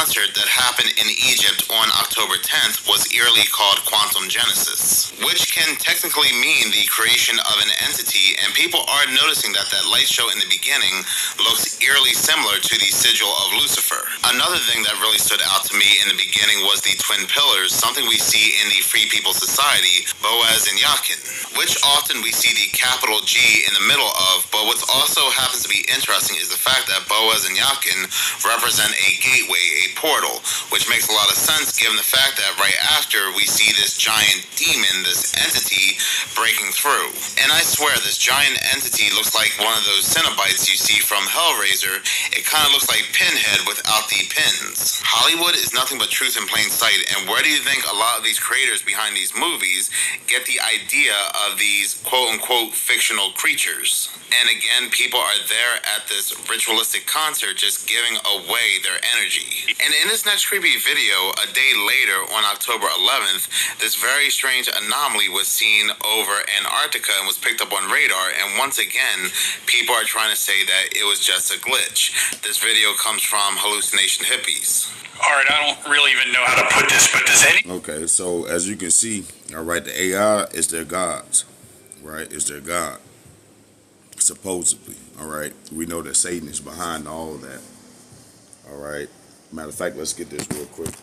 concert that happened in Egypt on October 10th was eerily called Quantum Genesis, which can technically mean the creation of an entity, and people are noticing that that light show in the beginning looks eerily similar to the sigil of Lucifer. Another thing that really stood out to me in the beginning was the twin pillars, something we see in the Free People Society, Boaz and Yakin, which often we see the capital G in the middle of, but what also happens to be interesting is the fact that Boaz and Yakin represent a gateway, a portal, which makes a lot of sense given the fact that right after we see this giant demon, this entity, breaking through. And I swear this giant entity looks like one of those Cenobites you see from Hellraiser. It kind of looks like Pinhead without the pins. Hollywood is nothing but truth in plain sight, and where do you think a lot of these creators behind these movies get the idea of these quote-unquote fictional creatures? And again, people are there at this ritualistic concert just giving away their energy. And in this next creepy video, a day later on October 11th, this very strange anomaly was seen over Antarctica and was picked up on radar, and once again, people are trying to say that it was just a glitch. This video comes from Hallucination Hippies. Alright, I don't really even know how to put this, but does any... Okay, so as you can see, alright, the AI is their gods, right? It's their god. Supposedly, alright? We know that Satan is behind all of that. Alright? Matter of fact, let's get this real quick.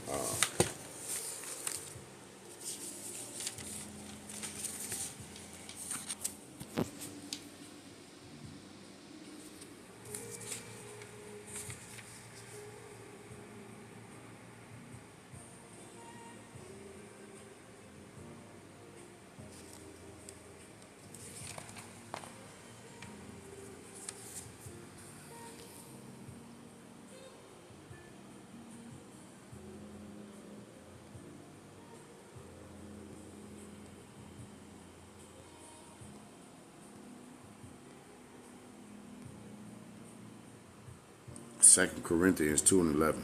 Second Corinthians 2:11.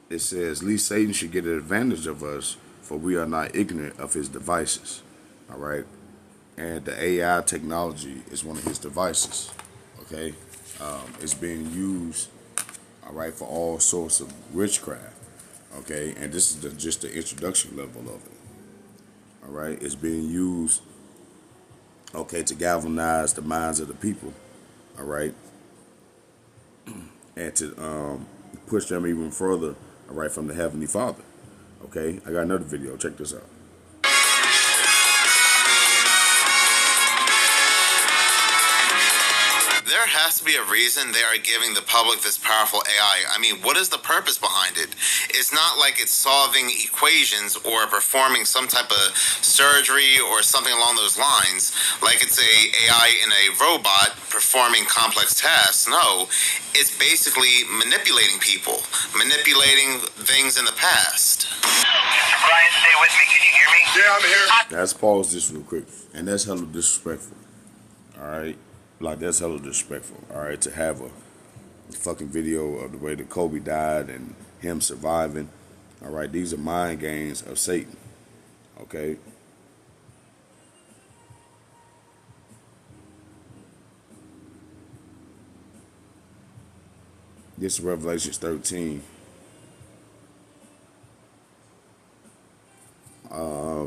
It says, "Lest Satan should get an advantage of us, for we are not ignorant of his devices." All right, and the AI technology is one of his devices. Okay, it's being used, all right, for all sorts of witchcraft. Okay, and this is just the introduction level of it. All right, it's being used, okay, to galvanize the minds of the people, all right, and to push them even further, all right, from the Heavenly Father. Okay, I got another video. Check this out. There has to be a reason they are giving the public this powerful AI. I mean, what is the purpose behind it? It's not like it's solving equations or performing some type of surgery or something along those lines, like it's a AI in a robot performing complex tasks. No, it's basically manipulating people, manipulating things in the past. Brian, stay with me. Can you hear me? Yeah, I'm here. Let's pause this real quick. And that's hella disrespectful. All right? Like, that's hella disrespectful. All right? To have a fucking video of the way that Kobe died and him surviving. All right? These are mind games of Satan. Okay? This is Revelation 13.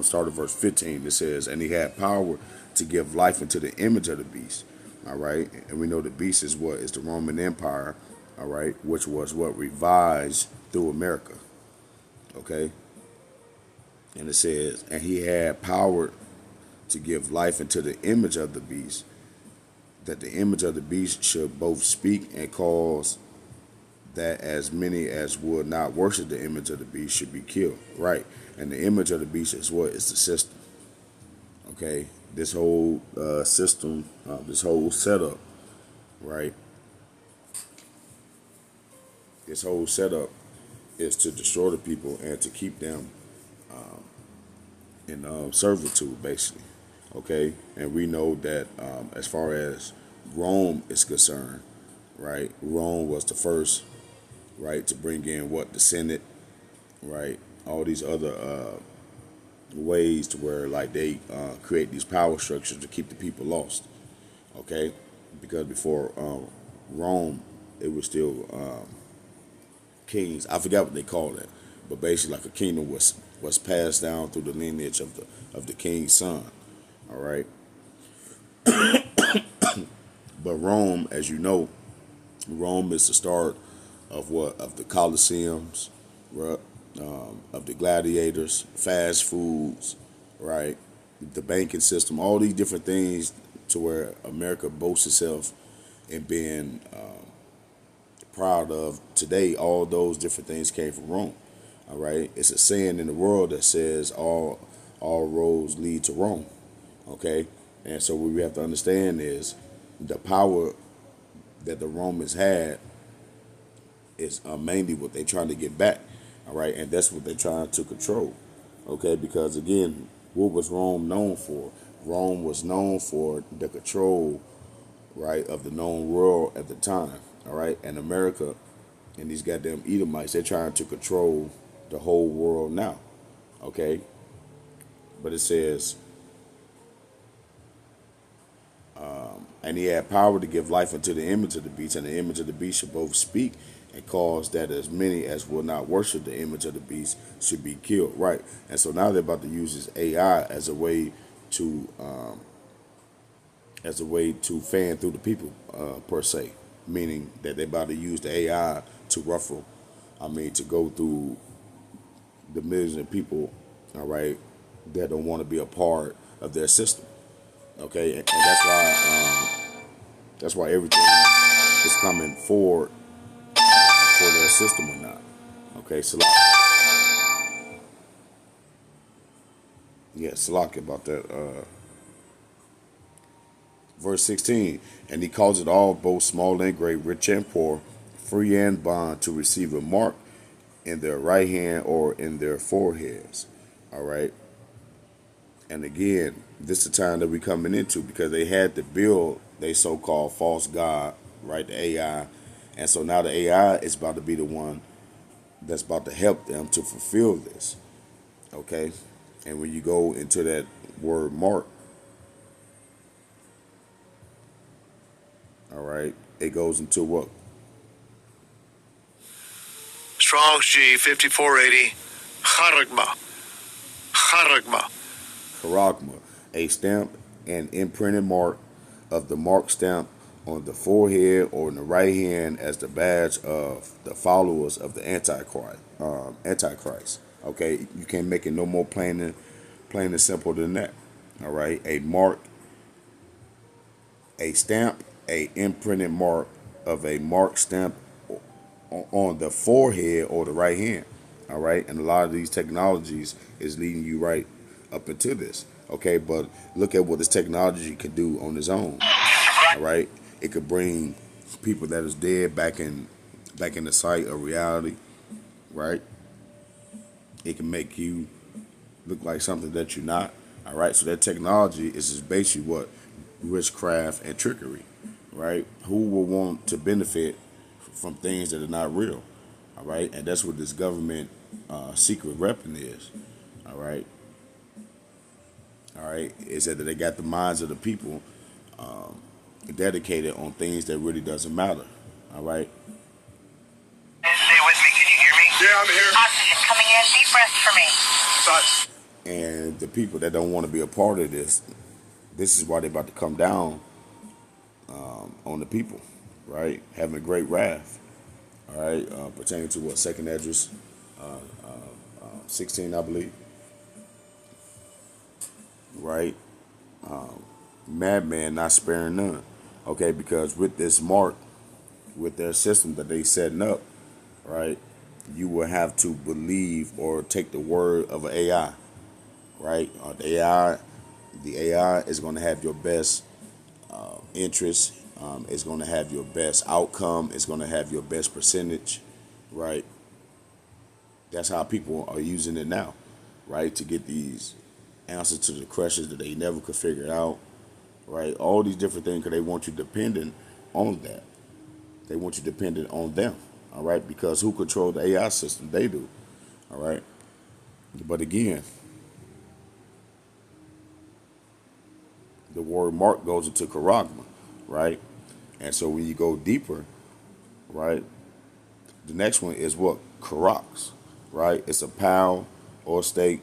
Start at verse 15. It says, "And he had power to give life into the image of the beast." All right, and we know the beast is what is the Roman Empire. All right, which was what revised through America. Okay, and it says, "And he had power to give life into the image of the beast, that the image of the beast should both speak and cause that as many as would not worship the image of the beast should be killed." Right. And the image of the beast is what? It's the system. Okay. This whole system, this whole setup, right? This whole setup is to destroy the people and to keep them in servitude, basically. Okay. And we know that as far as Rome is concerned, right? Rome was the first, right, to bring in what? The Senate, right? All these other ways to where, like, they create these power structures to keep the people lost. Okay, because before Rome, it was still kings. I forgot what they called it, but basically, like a kingdom was passed down through the lineage of the king's son. All right, but Rome, as you know, Rome is the start of what of the Colosseums, right? Of the gladiators, fast foods, right? The banking system, all these different things to where America boasts itself in being proud of today. All those different things came from Rome. All right, it's a saying in the world that says all roads lead to Rome. Okay, and so what we have to understand is the power that the Romans had is mainly what they're trying to get back. All right, and that's what they're trying to control. Okay, because again, what was Rome known for? Rome was known for the control, right, of the known world at the time. All right, and America and these goddamn Edomites, they're trying to control the whole world now. Okay, but it says, and he had power to give life unto the image of the beast, and the image of the beast should both speak and cause that as many as will not worship the image of the beast should be killed. Right, and so now they're about to use this AI to as a way to fan through the people per se, meaning that they're about to use the AI to ruffle. I mean, to go through the millions of people, all right, that don't want to be a part of their system. Okay, and that's why everything is coming forward for their system or not. Okay, Salak about that. Verse 16, and he calls it all, both small and great, rich and poor, free and bond, to receive a mark in their right hand or in their foreheads. All right. And again, this is the time that we're coming into because they had to build their so-called false god, right? The AI. And so now the AI is about to be the one that's about to help them to fulfill this. Okay. And when you go into that word mark, all right, it goes into what? Strong's G 5480. Charagma. Charagma. Charagma, a stamp and imprinted mark of the mark stamp on the forehead or in the right hand as the badge of the followers of the Antichrist. Antichrist. Okay, you can't make it no more plain and simple than that. All right, a mark, a stamp, a imprinted mark of a mark stamp on the forehead or the right hand. All right, and a lot of these technologies is leading you right up into this. Okay, but look at what this technology can do on its own. All right, it could bring people that is dead back in the sight of reality. Right, it can make you look like something that you're not. All right, so that technology is just basically what witchcraft and trickery. Right, who will want to benefit from things that are not real? All right, and that's what this government secret weapon is. All right. All right, is that they got the minds of the people dedicated on things that really doesn't matter. All right. Stay with me. Can you hear me? Yeah, I'm here. Oxygen coming in. Deep breath for me. And the people that don't want to be a part of this is why they're about to come down on the people, right? Having a great wrath. All right, pertaining to what second address 16, I believe. Right. Madman not sparing none. Okay, because with this mark, with their system that they setting up, right, you will have to believe or take the word of an AI, right? The AI is going to have your best interest. It's going to have your best outcome. It's going to have your best percentage, right? That's how people are using it now, right? To get these answers to the questions that they never could figure out, right? All these different things because they want you dependent on that. They want you dependent on them, all right? Because who control the AI system? They do, all right? But again, the word mark goes into charagma, right? And so when you go deeper, right, the next one is what? Karox, right? It's a pound or stake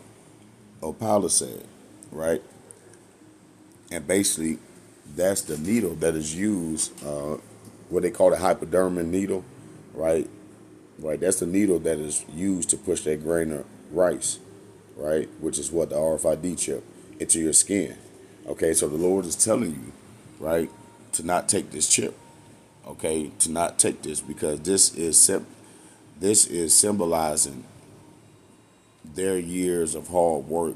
or palisade, right? And basically, that's the needle that is used, what they call the hypodermic needle, right? Right, that's the needle that is used to push that grain of rice, right? Which is what the R.I.F.D chip into your skin. Okay, so the Lord is telling you, right, to not take this chip. Okay, to not take this because this is symbolizing their years of hard work.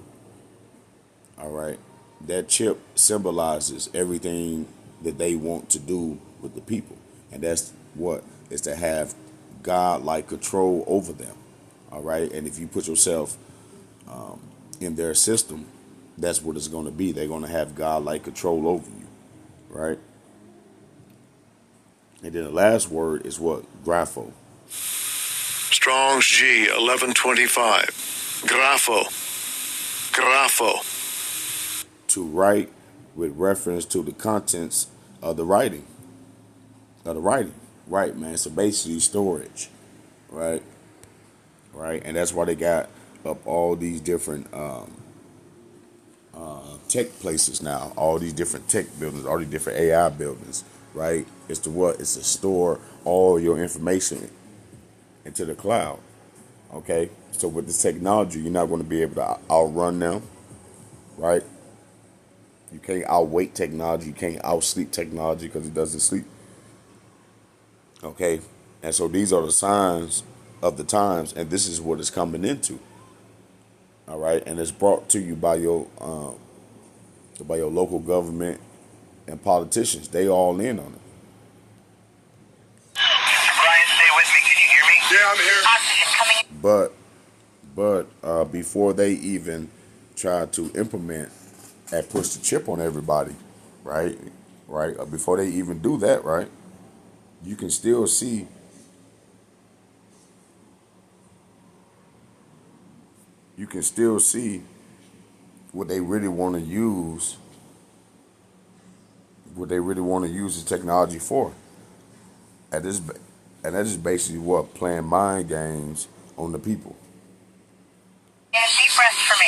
All right, that chip symbolizes everything that they want to do with the people, and that's what is to have God-like control over them. All right, and if you put yourself in their system, that's what it's going to be. They're going to have God-like control over you, right? And then the last word is what? Grapho. Strong's G 1125. Grapho. To write with reference to the contents of the writing. Right, man. So basically storage, right? Right, and that's why they got up all these different tech places now, all these different tech buildings, all these different AI buildings, right? It's to what? It's to store all your information into the cloud. Okay, so with this technology, you're not going to be able to outrun them, right? You can't outweight technology. You can't outsleep technology because it doesn't sleep. Okay, and so these are the signs of the times, and this is what it's coming into. All right, and it's brought to you by your local government and politicians. They all in on it. Brian, stay with me. Can you hear me? Yeah, I'm here. Oxygen coming in. But before they even try to implement and push the chip on everybody, right? Before they even do that, right? You can still see. You can still see what they really want to use. What they really want to use the technology for. And that is basically what? Playing mind games on the people. And deep breath for me.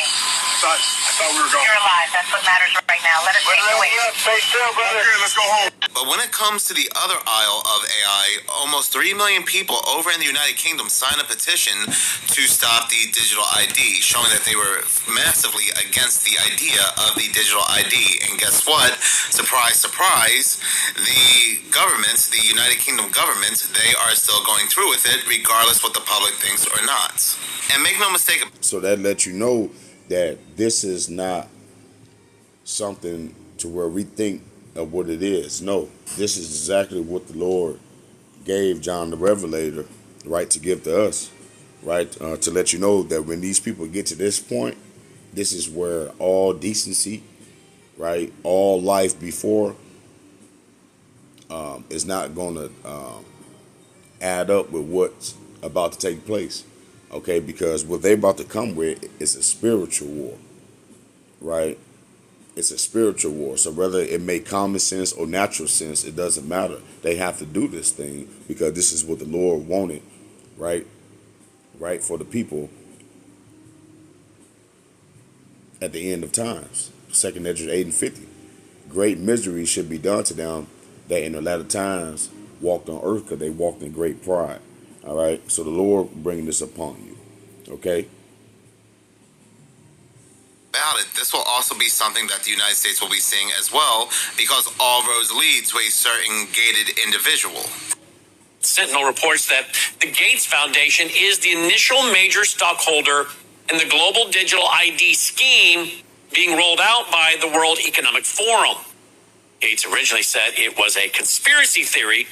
I thought we were going. You're alive. That's what matters right now. Let us take you away. Stay still, brother. Okay, let's go home. But when it comes to the other aisle of AI, almost 3 million people over in the United Kingdom signed a petition to stop the digital ID, showing that they were massively against the idea of the digital ID. And guess what? Surprise, surprise, the government, the United Kingdom government, they are still going through with it, regardless what the public thinks or not. And make no mistake. So that lets you know that this is not something to where we think of what it is. No, this is exactly what the Lord gave John the Revelator, right, to give to us, right, to let you know that when these people get to this point, this is where all decency, right, all life before is not going to add up with what's about to take place. Okay, because what they're about to come with is a spiritual war, right? It's a spiritual war. So whether it make common sense or natural sense, it doesn't matter. They have to do this thing because this is what the Lord wanted, right? Right, for the people at the end of times. 2 Ezra 8 and 50. Great misery should be done to them that in the latter times walked on earth because they walked in great pride. All right, so the Lord bringing this upon you, okay? About it, this will also be something that the United States will be seeing as well, because all roads lead to a certain gated individual. Sentinel reports that the Gates Foundation is the initial major stockholder in the global digital ID scheme being rolled out by the World Economic Forum. Gates originally said it was a conspiracy theory,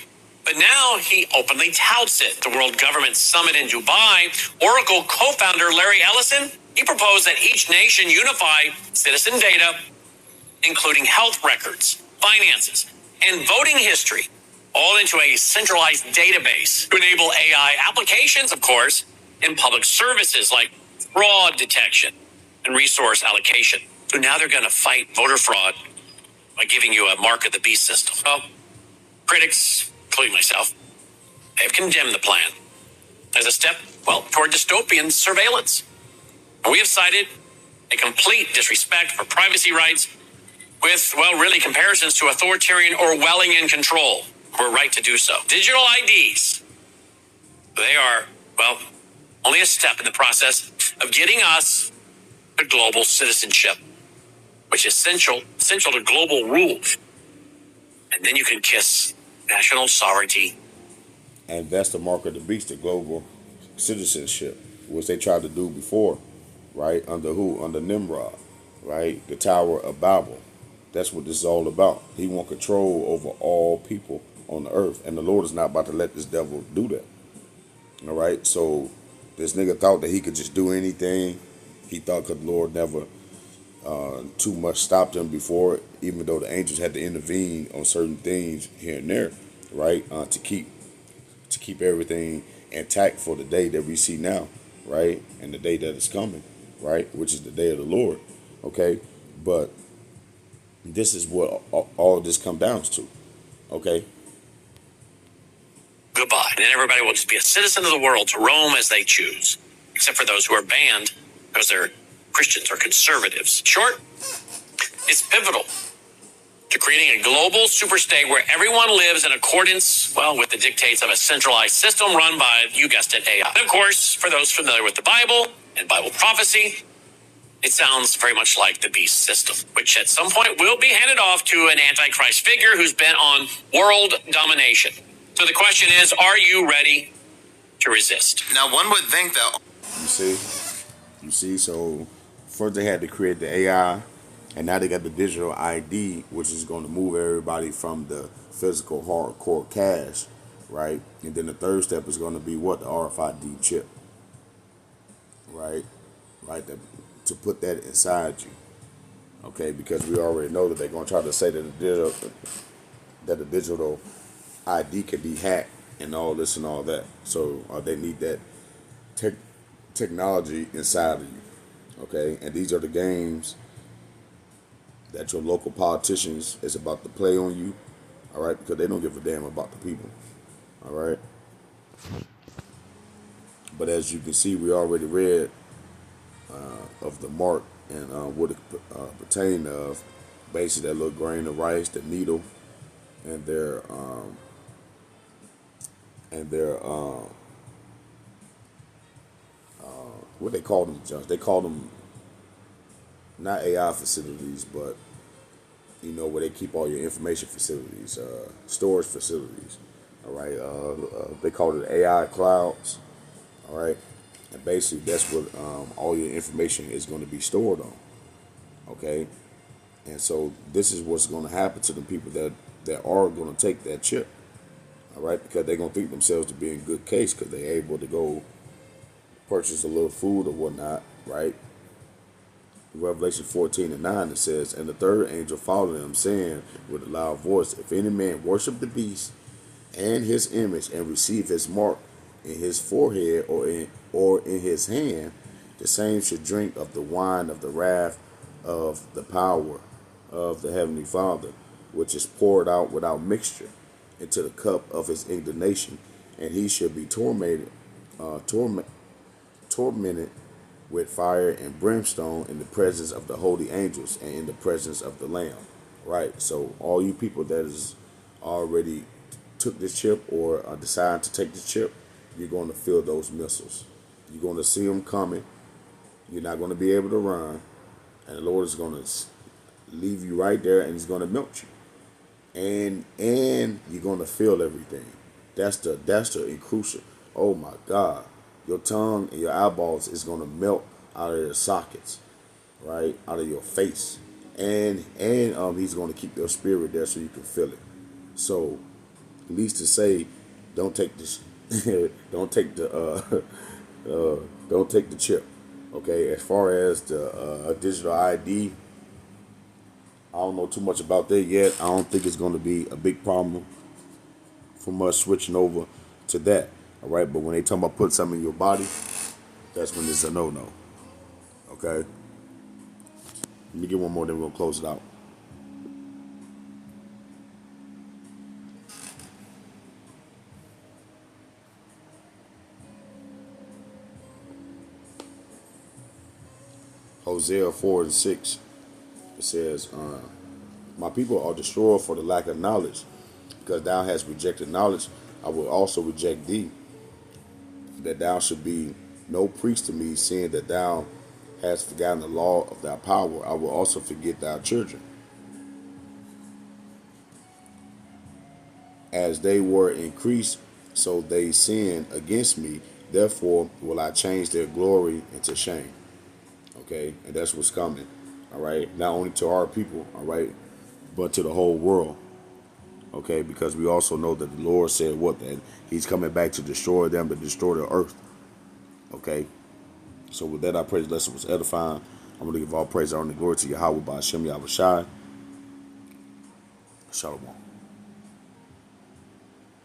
but now he openly touts it. The World Government Summit in Dubai, Oracle co-founder Larry Ellison, he proposed that each nation unify citizen data, including health records, finances, and voting history, all into a centralized database to enable AI applications, of course, in public services like fraud detection and resource allocation. So now they're going to fight voter fraud by giving you a mark of the beast system. Well, Critics, including myself, have condemned the plan as a step, well, toward dystopian surveillance. And we have cited a complete disrespect for privacy rights with, well, really comparisons to authoritarian Orwellian control. We're right to do so. Digital IDs, they are, well, only a step in the process of getting us to global citizenship, which is essential to global rule. And then you can kiss national sovereignty. And that's the mark of the beast, the global citizenship, which they tried to do before, right? Under who? Under Nimrod, right? The Tower of Babel. That's what this is all about. He wants control over all people on the earth. And the Lord is not about to let this devil do that. All right? So this nigga thought that he could just do anything. He thought the Lord never too much stopped him before, even though the angels had to intervene on certain things here and there, right? To keep everything intact for the day that we see now, right? And the day that is coming, right? Which is the day of the Lord, okay? But this is what all this comes down to, okay? Goodbye. And then everybody will just be a citizen of the world to roam as they choose, except for those who are banned because they're Christians or conservatives. Short, it's pivotal to creating a global superstate where everyone lives in accordance, well, with the dictates of a centralized system run by, you guessed it, AI. And of course, for those familiar with the Bible and Bible prophecy, it sounds very much like the beast system, which at some point will be handed off to an antichrist figure who's bent on world domination. So the question is, are you ready to resist? Now, one would think that... You see, so first they had to create the AI, and now they got the digital ID, which is going to move everybody from the physical hardcore cash, right? And then the third step is going to be what? The R.I.F.D chip, right? Right, to put that inside you, okay? Because we already know that they're going to try to say that the digital ID can be hacked and all this and all that. So they need that technology inside of you, okay? And these are the games that your local politicians is about to play on you, all right? Because they don't give a damn about the people, all right? But as you can see, we already read of the mark and what it pertained of, basically that little grain of rice, the needle, and their what they call them, Josh? They call them not AI facilities, but you know where they keep all your information facilities, storage facilities. All right, they call it AI clouds. All right, and basically that's what all your information is going to be stored on. Okay, and so this is what's going to happen to the people that are going to take that chip. All right, because they're going to think themselves to be in good case because they're able to go purchase a little food or whatnot, right? Revelation 14:9, it says, and the third angel followed him, saying with a loud voice, if any man worship the beast and his image and receive his mark in his forehead or in his hand, the same should drink of the wine of the wrath of the power of the heavenly Father, which is poured out without mixture into the cup of his indignation, and he should be tormented with fire and brimstone in the presence of the holy angels and in the presence of the Lamb. Right? So all you people that is already took this chip or decide to take this chip, you're going to feel those missiles. You're going to see them coming. You're not going to be able to run. And the Lord is going to leave you right there and he's going to melt you. And you're going to feel everything. That's the crucial. Oh my God. Your tongue and your eyeballs is going to melt out of their sockets, right? Out of your face. And he's going to keep your spirit there so you can feel it. So, at least to say, don't take this, don't take the chip. Okay, as far as the digital ID, I don't know too much about that yet. I don't think it's going to be a big problem from us switching over to that. All right, but when they talk about putting something in your body, that's when it's a no-no. Okay? Let me get one more, then we're going to close it out. Hosea 4 and 6. It says, my people are destroyed for the lack of knowledge. Because thou hast rejected knowledge, I will also reject thee. That thou should be no priest to me, seeing that thou hast forgotten the law of thy power. I will also forget thy children. As they were increased, so they sinned against me. Therefore will I change their glory into shame. Okay, and that's what's coming. All right, not only to our people, all right, but to the whole world. Okay, because we also know that the Lord said what? That he's coming back to destroy them, to destroy the earth. Okay, so with that, I pray this lesson was edifying. I'm going to give all praise, honor, and glory to Yahweh by Hashem Yahweh Shai. Shalom.